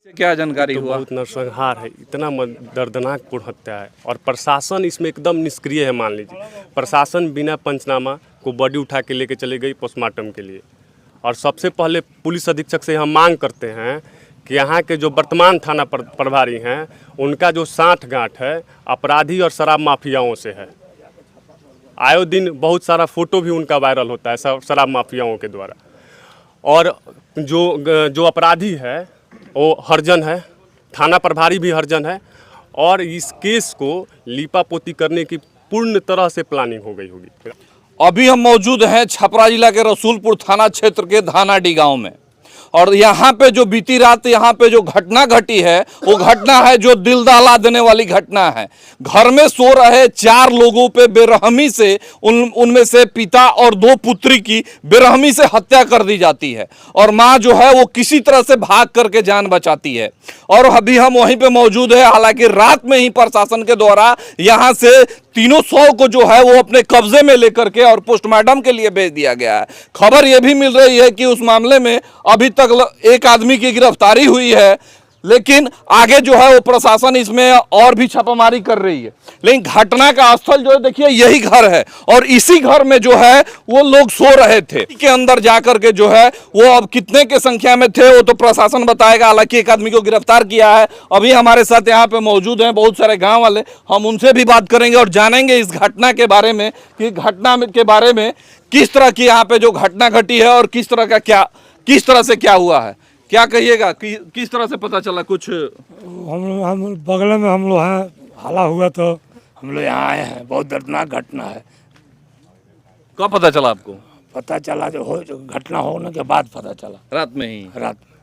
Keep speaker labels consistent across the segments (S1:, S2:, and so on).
S1: क्या जानकारी
S2: तो
S1: हुआ?
S2: बहुत नरसंहार है, इतना दर्दनाक पूर्ण हत्या है और प्रशासन इसमें एकदम निष्क्रिय है। मान लीजिए प्रशासन बिना पंचनामा को बॉडी उठा के लेके चली गई पोस्टमार्टम के लिए। और सबसे पहले पुलिस अधीक्षक से हम मांग करते हैं कि यहाँ के जो वर्तमान थाना प्रभारी हैं उनका जो साठगांठ है अपराधी और शराब माफियाओं से है। आए दिन बहुत सारा फोटो भी उनका वायरल होता है शराब माफियाओं के द्वारा। और जो अपराधी है वो हरजन है, थाना प्रभारी भी हरजन है और इस केस को लीपापोती करने की पूर्ण तरह से प्लानिंग हो गई होगी।
S1: अभी हम मौजूद हैं छपरा जिला के रसूलपुर थाना क्षेत्र के धानाडी गांव में और यहाँ पे जो बीती रात यहाँ पे जो घटना घटी है वो घटना है जो दिल दहला देने वाली घटना है। घर में सो रहे 4 लोगों पे बेरहमी से उनमें से पिता और 2 पुत्री की बेरहमी से हत्या कर दी जाती है और माँ जो है वो किसी तरह से भाग करके जान बचाती है। और अभी हम वहीं पे मौजूद है, हालांकि रात में ही प्रशासन के द्वारा यहाँ से तीनों शव को जो है वो अपने कब्जे में लेकर के और पोस्टमार्टम के लिए भेज दिया गया है। खबर यह भी मिल रही है कि उस मामले में अभी तक एक आदमी की गिरफ्तारी हुई है, लेकिन आगे जो है वो प्रशासन इसमें और भी छापामारी कर रही है। लेकिन घटना का स्थल जो है देखिए यही घर है और इसी घर में जो है वो लोग सो रहे थे। के अंदर जाकर के जो है वो अब कितने के संख्या में थे वो तो प्रशासन बताएगा। हालांकि एक आदमी को गिरफ्तार किया है। अभी हमारे साथ यहाँ पे मौजूद हैं बहुत सारे गाँव वाले, हम उनसे भी बात करेंगे और जानेंगे इस घटना के बारे में कि घटना के बारे में किस तरह की यहाँ पे जो घटना घटी है और किस तरह से क्या हुआ है। क्या कहिएगा कि किस तरह से पता चला? कुछ
S3: हम बगल में हम लोग हैं, हाला हुआ तो हम लोग यहाँ आए हैं। बहुत दर्दनाक घटना है।
S1: कब पता चला आपको?
S3: पता चला जो घटना होने के बाद पता चला,
S1: रात में ही।
S3: रात में।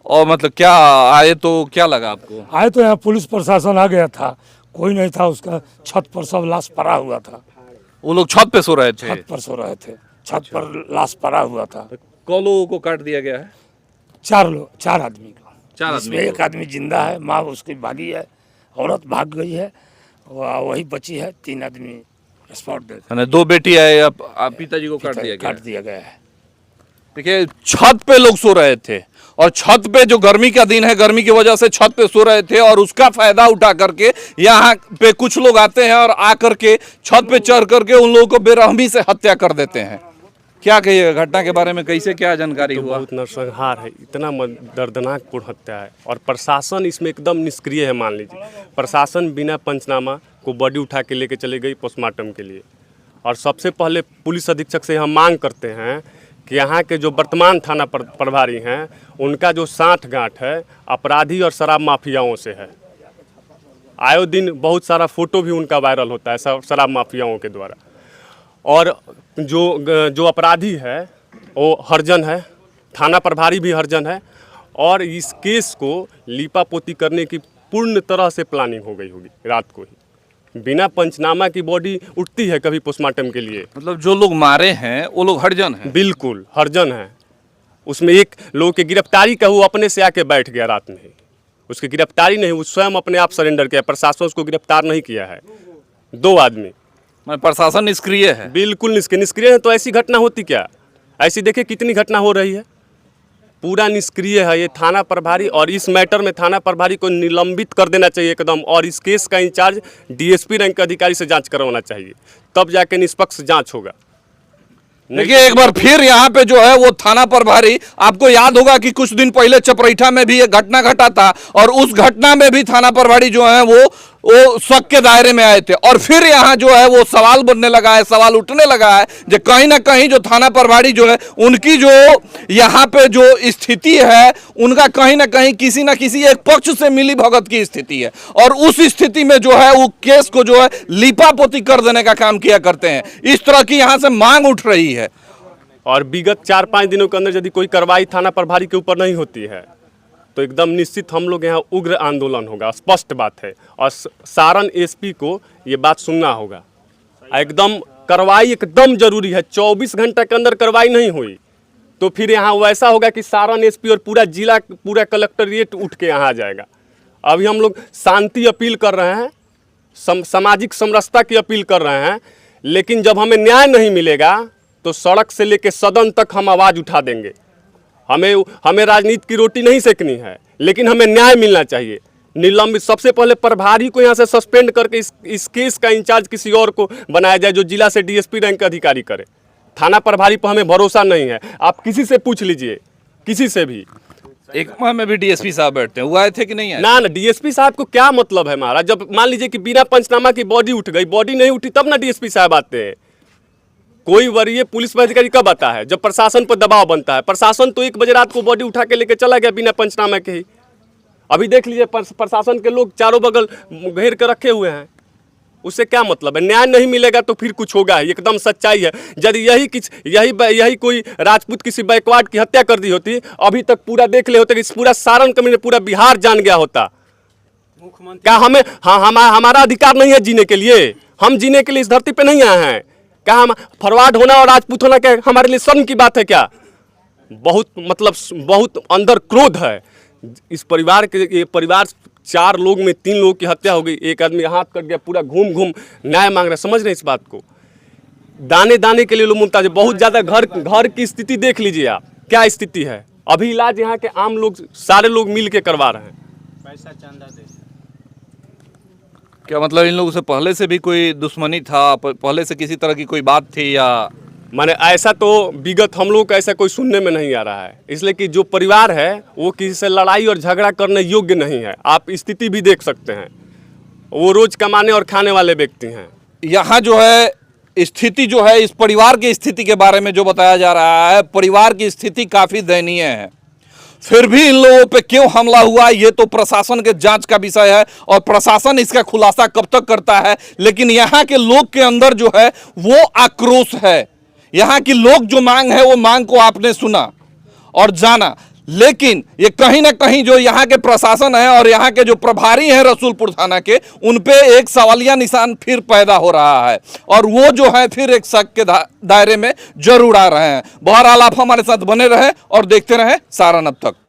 S1: और मतलब क्या आए तो क्या लगा आपको?
S3: आए तो यहाँ पुलिस प्रशासन आ गया था, कोई नहीं था। उसका छत पर सब लाश पड़ा हुआ था।
S1: वो लोग छत पे सो रहे थे?
S3: छत पर सो रहे थे, छत पर लाश पड़ा हुआ था।
S1: कौ लोगों को काट दिया गया है?
S3: 4 आदमी को।
S1: 4
S3: इसमें
S1: आदमी।
S3: एक आदमी जिंदा है, माँ उसकी भागी है, औरत भाग गई है, वही बची है। 3 आदमी स्पॉट डेथ।
S1: 2 बेटी है, पिताजी को काट दिया
S3: गया है।
S1: देखिए छत पे लोग सो रहे थे और छत पे जो गर्मी का दिन है, गर्मी की वजह से छत पे सो रहे थे और उसका फायदा उठा करके यहाँ पे कुछ लोग आते हैं और आकर के छत पे चढ़ करके उन लोगों को बेरहमी से हत्या कर देते हैं। क्या कहिएगा घटना के बारे में? कैसे क्या जानकारी
S2: तो
S1: हुआ?
S2: बहुत नरसंहार है, इतना दर्दनाक पूर्ण हत्या है और प्रशासन इसमें एकदम निष्क्रिय है। मान लीजिए प्रशासन बिना पंचनामा को बॉडी उठा के लेके चली गई पोस्टमार्टम के लिए। और सबसे पहले पुलिस अधीक्षक से हम मांग करते हैं कि यहाँ के जो वर्तमान थाना प्रभारी हैं उनका जो साठगांठ है अपराधी और शराब माफियाओं से है। आए दिन बहुत सारा फोटो भी उनका वायरल होता है शराब माफियाओं के द्वारा। और जो अपराधी है वो हरजन है, थाना प्रभारी भी हरजन है और इस केस को लीपापोती करने की पूर्ण तरह से प्लानिंग हो गई होगी। रात को ही बिना पंचनामा की बॉडी उठती है कभी पोस्टमार्टम के लिए?
S1: मतलब जो लोग मारे हैं वो लोग हरजन हैं?
S2: बिल्कुल हरजन है। उसमें एक लोग की गिरफ्तारी का वो अपने से आके बैठ गया रात में ही। उसकी गिरफ्तारी नहीं, वो स्वयं अपने आप सरेंडर किया। प्रशासन उसको गिरफ्तार नहीं किया है। 2 आदमी।
S1: प्रशासन निष्क्रिय है?
S2: बिल्कुल निष्क्रिय है। तो ऐसी घटना होती क्या? ऐसी देखिए कितनी घटना हो रही है। पूरा निष्क्रिय है ये थाना प्रभारी और इस मैटर में थाना प्रभारी को निलंबित कर देना चाहिए एकदम। और इस केस का इंचार्ज डीएसपी रैंक के अधिकारी से जांच करवाना चाहिए, तब जाके निष्पक्ष जांच होगा।
S1: देखिए एक बार फिर यहाँ पे जो है वो थाना प्रभारी, आपको याद होगा कि कुछ दिन पहले चपरैठा में भी एक घटना घटा था और उस घटना में भी थाना प्रभारी जो है वो शक के दायरे में आए थे। और फिर यहाँ जो है वो सवाल बनने लगा है, सवाल उठने लगा है जो कहीं ना कहीं जो थाना प्रभारी जो है उनकी जो यहाँ पे जो स्थिति है उनका कहीं ना कहीं किसी ना किसी एक पक्ष से मिली भगत की स्थिति है और उस स्थिति में जो है वो केस को जो है लीपापोती कर देने का काम किया करते हैं। इस तरह की यहाँ से मांग उठ रही है।
S2: और विगत 4-5 दिनों के अंदर यदि कोई कार्रवाई थाना प्रभारी के ऊपर नहीं होती है तो एकदम निश्चित हम लोग यहाँ उग्र आंदोलन होगा। स्पष्ट बात है। और सारण एसपी को ये बात सुनना होगा। एकदम कार्रवाई एकदम जरूरी है। 24 घंटे के अंदर कार्रवाई नहीं हुई तो फिर यहाँ वैसा होगा कि सारण एसपी और पूरा जिला, पूरा कलेक्ट्रेट उठ के यहाँ आ जाएगा। अभी हम लोग शांति अपील कर रहे हैं, सामाजिक समरसता की अपील कर रहे हैं, लेकिन जब हमें न्याय नहीं मिलेगा तो सड़क से लेकर सदन तक हम आवाज़ उठा देंगे। हमें राजनीति की रोटी नहीं सेकनी है, लेकिन हमें न्याय मिलना चाहिए। निलंबित सबसे पहले प्रभारी को यहाँ से सस्पेंड करके इस केस का इंचार्ज किसी और को बनाया जाए जो जिला से डीएसपी रैंक का अधिकारी करे। थाना प्रभारी पर हमें भरोसा नहीं है। आप किसी से पूछ लीजिए, किसी से भी।
S1: एकमा में भी डीएसपी साहब बैठते हैं, वो आए थे कि नहीं आए?
S2: ना डीएसपी साहब को क्या मतलब है हमारा? जब मान लीजिए कि बिना पंचनामा की बॉडी उठ गई, बॉडी नहीं उठी तब ना डीएसपी साहब आते हैं। कोई वरीय पुलिस अधिकारी कब आता है? जब प्रशासन पर दबाव बनता है। प्रशासन तो 1 बजे रात को बॉडी उठा के लेके चला गया बिना पंचनामा के ही। अभी देख लीजिए प्रशासन के लोग चारों बगल घेर के रखे हुए हैं। उससे क्या मतलब है? न्याय नहीं मिलेगा तो फिर कुछ होगा, एकदम सच्चाई है। यदि यही कोई राजपूत किसी बैकवर्ड की हत्या कर दी होती, अभी तक पूरा देख ले होते कि पूरा सारण कम्युनिटी, पूरा बिहार जान गया होता। क्या हमारा अधिकार नहीं है जीने के लिए? हम जीने के लिए इस धरती पे नहीं आए हैं क्या? हम फरवार्ड होना और राजपूत होना क्या हमारे लिए शर्म की बात है क्या? बहुत अंदर क्रोध है इस परिवार के। ये परिवार 4 लोग में 3 लोगों की हत्या हो गई, एक आदमी हाथ कट गया, पूरा घूम न्याय मांग रहा है। समझ रहे हैं इस बात को? दाने दाने के लिए लोग मुमताज है। बहुत ज़्यादा घर की स्थिति देख लीजिए आप, क्या स्थिति है। अभी इलाज यहाँ के आम लोग सारे लोग मिल के करवा रहे हैं।
S4: पैसा चंदा दे।
S1: क्या मतलब इन लोगों से पहले से भी कोई दुश्मनी था, पहले से किसी तरह की कोई बात थी? या
S2: माने ऐसा तो विगत हम लोग का ऐसा कोई सुनने में नहीं आ रहा है, इसलिए कि जो परिवार है वो किसी से लड़ाई और झगड़ा करने योग्य नहीं है। आप स्थिति भी देख सकते हैं, वो रोज कमाने और खाने वाले व्यक्ति हैं।
S1: यहाँ जो है स्थिति जो है, इस परिवार की स्थिति के बारे में जो बताया जा रहा है, परिवार की स्थिति काफ़ी दयनीय है। फिर भी इन लोगों पे क्यों हमला हुआ, ये तो प्रशासन के जांच का विषय है और प्रशासन इसका खुलासा कब तक करता है। लेकिन यहाँ के लोग के अंदर जो है वो आक्रोश है। यहाँ की लोग जो मांग है वो मांग को आपने सुना और जाना, लेकिन ये कहीं ना कहीं जो यहाँ के प्रशासन है और यहाँ के जो प्रभारी हैं रसूलपुर थाना के, उन पे एक सवालिया निशान फिर पैदा हो रहा है और वो जो है फिर एक शक के दायरे में जरूर आ रहे हैं। बहरहाल आप हमारे साथ बने रहे और देखते रहे सारण अब तक।